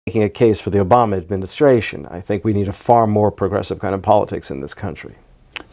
making a case for the Obama administration. I think we need a far more progressive kind of politics in this country.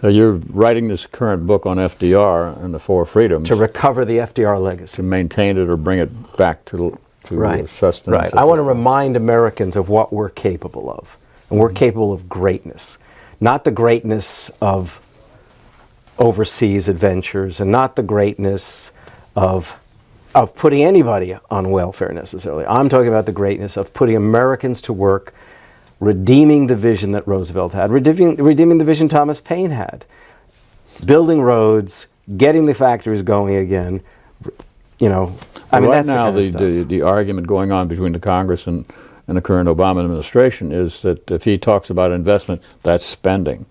So you're writing this current book on FDR and the Four Freedoms. To recover the FDR legacy. To maintain it or bring it back to sustenance. Right. I want to remind Americans of what we're capable of. And we're capable of greatness. Not the greatness of overseas adventures, and not the greatness of putting anybody on welfare necessarily. I'm talking about the greatness of putting Americans to work, redeeming the vision that Roosevelt had, redeeming the vision Thomas Paine had, building roads, getting the factories going again. You know, I mean, right that's now the kind of the argument going on between the Congress and the current Obama administration is that if he talks about investment, that's spending.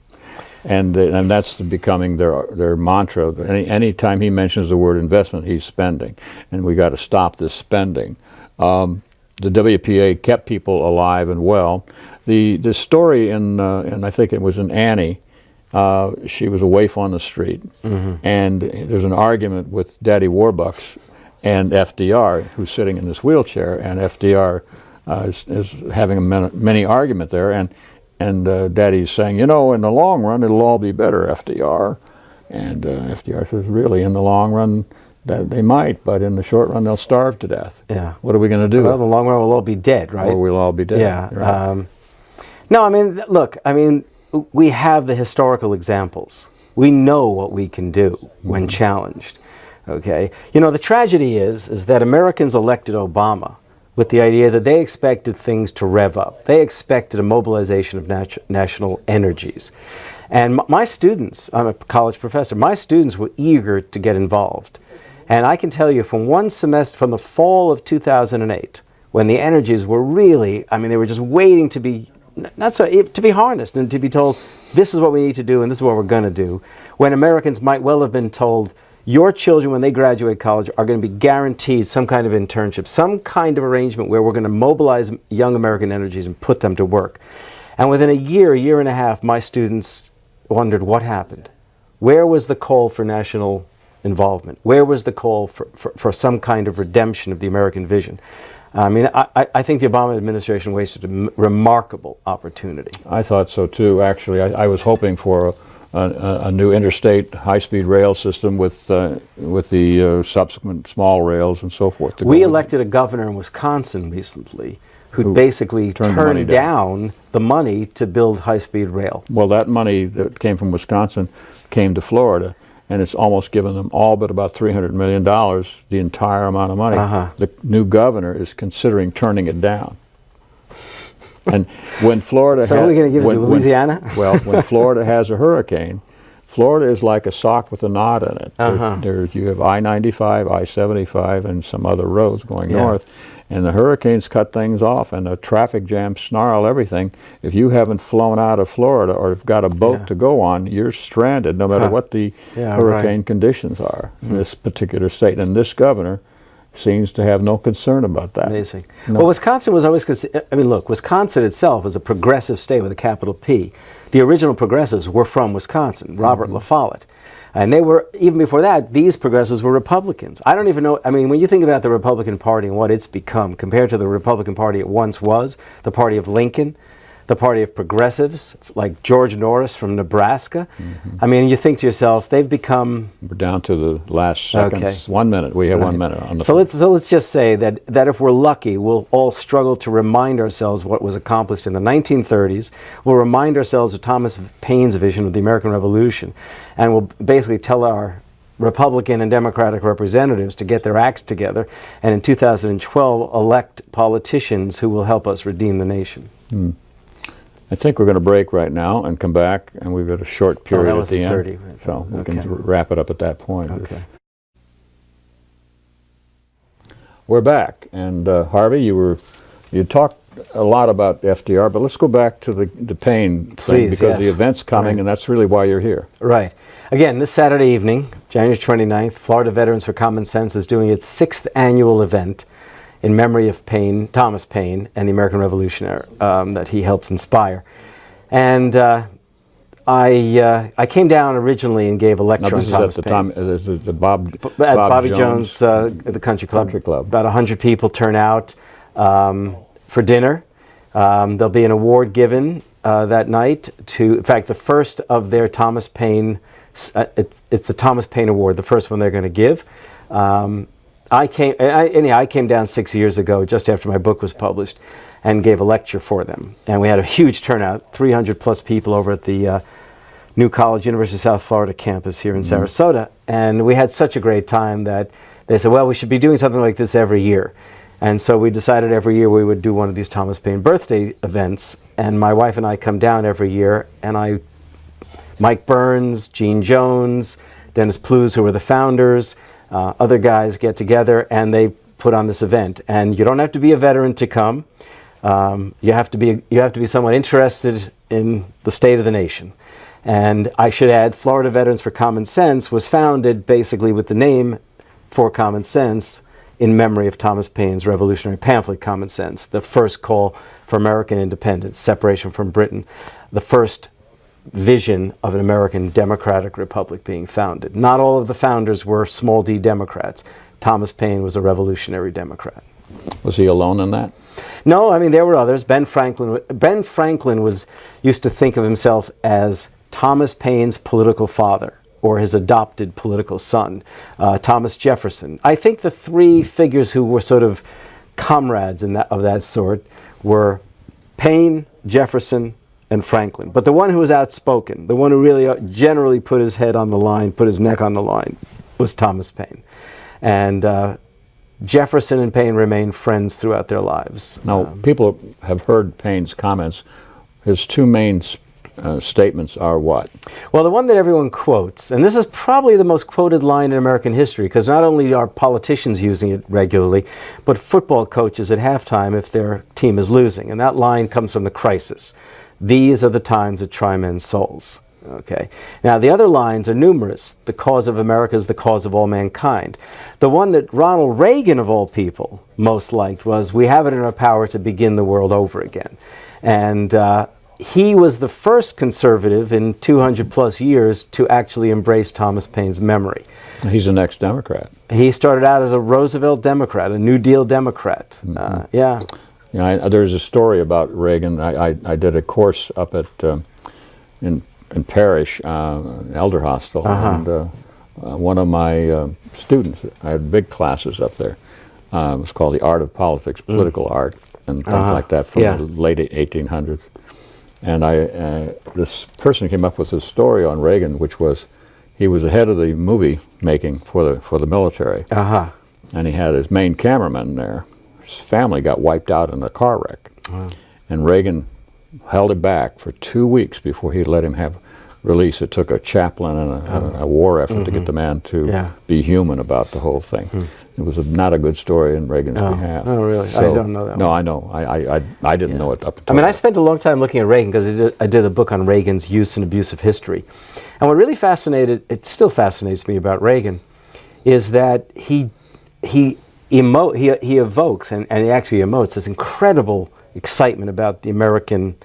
And that's becoming their mantra. Any time he mentions the word investment, he's spending, and we got to stop this spending. The WPA kept people alive and well. The story in I think it was in Annie. She was a waif on the street, and there's an argument with Daddy Warbucks and FDR, who's sitting in this wheelchair, and FDR is having a mini argument there, and Daddy's saying, you know, in the long run, it'll all be better, FDR. And FDR says, really, in the long run, they might, but in the short run, they'll starve to death. Yeah. What are we going to do? Well, in the long run, we'll all be dead, right? Or we'll all be dead. Yeah. Right. No, I mean, look, I mean, we have the historical examples. We know what we can do when challenged, okay? You know, the tragedy is that Americans elected Obama with the idea that they expected things to rev up. They expected a mobilization of national energies. And my students, I'm a college professor, my students were eager to get involved. And I can tell you from one semester, from the fall of 2008, when the energies were really, I mean, they were just waiting to be, to be harnessed and to be told, this is what we need to do and this is what we're going to do, when Americans might well have been told, your children, when they graduate college, are going to be guaranteed some kind of internship, some kind of arrangement where we're going to mobilize young American energies and put them to work. And within a year and a half, my students wondered what happened. Where was the call for national involvement? Where was the call for some kind of redemption of the American vision? I mean, I think the Obama administration wasted a remarkable opportunity. I thought so too, actually. I was hoping for a new interstate high-speed rail system with the subsequent small rails and so forth. We elected a governor in Wisconsin recently who basically turned down the money to build high-speed rail. Well, that money that came from Wisconsin came to Florida, and it's almost given them all but about $300 million, the entire amount of money. The new governor is considering turning it down. And when Florida so are we going to give it to Louisiana? When Florida has a hurricane, Florida is like a sock with a knot in it. You have I-95, I-75, and some other roads going north, and the hurricanes cut things off, and the traffic jams snarl everything. If you haven't flown out of Florida or have got a boat to go on, you're stranded no matter what the hurricane conditions are in this particular state. And this governor seems to have no concern about that. Amazing. No. Well, Wisconsin was always, I mean, look, Wisconsin itself is a progressive state with a capital P. The original progressives were from Wisconsin, Robert La Follette. And they were, even before that, these progressives were Republicans. I don't even know, I mean, when you think about the Republican Party and what it's become compared to the Republican Party it once was, the party of Lincoln, the party of progressives, like George Norris from Nebraska. I mean, you think to yourself, they've become... We're down to the last seconds. Okay. 1 minute. We have 1 minute on the so let's just say that if we're lucky, we'll all struggle to remind ourselves what was accomplished in the 1930s. We'll remind ourselves of Thomas Paine's vision of the American Revolution. And we'll basically tell our Republican and Democratic representatives to get their acts together and in 2012 elect politicians who will help us redeem the nation. I think we're going to break right now and come back, and we've got a short period at the end, 30. So we can wrap it up at that point. Okay. We're back, and Harvey, you talked a lot about FDR, but let's go back to the Paine thing, because the event's coming, and that's really why you're here. Right. Again, this Saturday evening, January 29th, Florida Veterans for Common Sense is doing its 6th annual event in memory of Paine, Thomas Paine, and the American Revolution that he helped inspire. And I came down originally and gave a lecture on Thomas Paine. This is the Bobby Jones, the Country Club. About 100 people turn out for dinner. There'll be an award given that night to, in fact, the first of their Thomas Paine, it's the Thomas Paine Award, the first one they're going to give. I came down 6 years ago, just after my book was published, and gave a lecture for them. And we had a huge turnout, 300 plus people over at the New College, University of South Florida campus here in Sarasota. And we had such a great time that they said, well, we should be doing something like this every year. And so we decided every year we would do one of these Thomas Paine birthday events. And my wife and I come down every year, and Mike Burns, Gene Jones, Dennis Plews, who were the founders, other guys get together and they put on this event. And you don't have to be a veteran to come. You have to be someone interested in the state of the nation. And I should add, Florida Veterans for Common Sense was founded basically with the name For Common Sense in memory of Thomas Paine's revolutionary pamphlet, Common Sense, the first call for American independence, separation from Britain, the first vision of an American democratic republic being founded. Not all of the founders were small d Democrats. Thomas Paine was a revolutionary Democrat. Was he alone in that? No, I mean, there were others. Ben Franklin used to think of himself as Thomas Paine's political father, or his adopted political son. Thomas Jefferson. I think the three figures who were sort of comrades of that sort were Paine, Jefferson, and Franklin. But the one who was outspoken, the one who really generally put his head on the line, put his neck on the line, was Thomas Paine. And Jefferson and Paine remained friends throughout their lives. Now, people have heard Paine's comments. His two main statements are what? Well, the one that everyone quotes, and this is probably the most quoted line in American history, because not only are politicians using it regularly, but football coaches at halftime if their team is losing. And that line comes from The Crisis. These are the times that try men's souls. Okay. Now, the other lines are numerous. The cause of America is the cause of all mankind. The one that Ronald Reagan, of all people, most liked was, we have it in our power to begin the world over again. And he was the first conservative in 200 plus years to actually embrace Thomas Paine's memory. He's an ex-Democrat. He started out as a Roosevelt Democrat, a New Deal Democrat. Yeah. You know, there's a story about Reagan. I did a course up at in Parrish, Elder Hostel, and one of my students, I had big classes up there. It was called The Art of Politics, Political Art, and things like that from the late 1800s. And this person came up with this story on Reagan, which was, he was the head of the movie making for the military, and he had his main cameraman there. His family got wiped out in a car wreck, and Reagan held it back for 2 weeks before he let him have release. It took a chaplain and a war effort to get the man to be human about the whole thing. It was not a good story in Reagan's behalf. Oh, really? So, I don't know that No, one. I know. I didn't know it up until I mean, I spent a long time looking at Reagan because I did a book on Reagan's use and abuse of history. And what really it still fascinates me about Reagan, is that he evokes, and he actually emotes, this incredible excitement about the American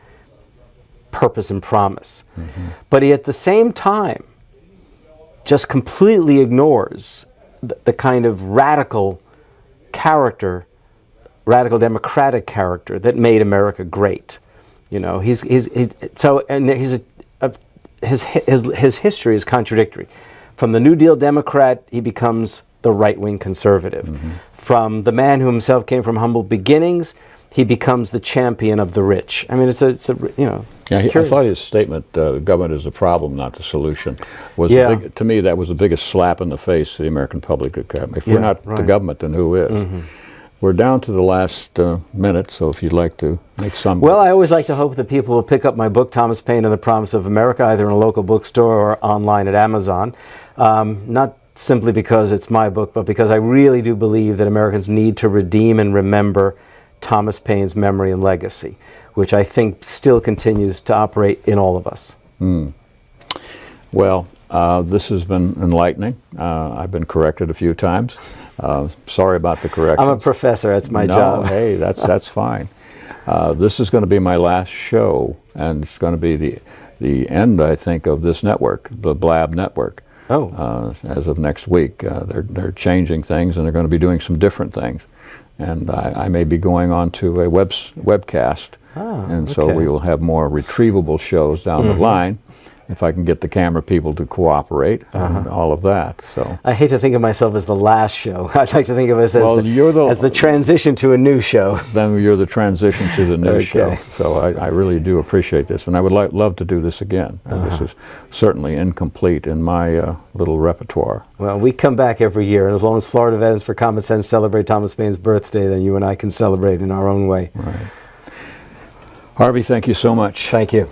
purpose and promise. But he at the same time just completely ignores the kind of radical democratic character that made America great. You know, his history is contradictory. From the New Deal Democrat, he becomes the right-wing conservative. From the man who himself came from humble beginnings, he becomes the champion of the rich. I mean, it's a you know. Yeah, I thought his statement, "Government is the problem, not the solution," was to me that was the biggest slap in the face to the American public. If we're not the government, then who is? We're down to the last minute, so if you'd like to make some. Well, I always like to hope that people will pick up my book, Thomas Paine and the Promise of America, either in a local bookstore or online at Amazon. Not simply because it's my book, but because I really do believe that Americans need to redeem and remember Thomas Paine's memory and legacy, which I think still continues to operate in all of us. Well, this has been enlightening. I've been corrected a few times. Sorry about the correction. I'm a professor. That's my job. Hey, that's fine. This is going to be my last show, and it's going to be the end, I think, of this network, the Blab Network. As of next week, they're changing things, and they're going to be doing some different things. and I may be going on to a webcast, and so we will have more retrievable shows down the line, if I can get the camera people to cooperate and all of that. So I hate to think of myself as the last show. I'd like to think of us as, well, as the transition to a new show. Then you're the transition to the new show. So I really do appreciate this, and I would love to do this again. And this is certainly incomplete in my little repertoire. Well, we come back every year, and as long as Florida Veterans for Common Sense celebrate Thomas Paine's birthday, then you and I can celebrate in our own way. Right. Harvey, thank you so much. Thank you.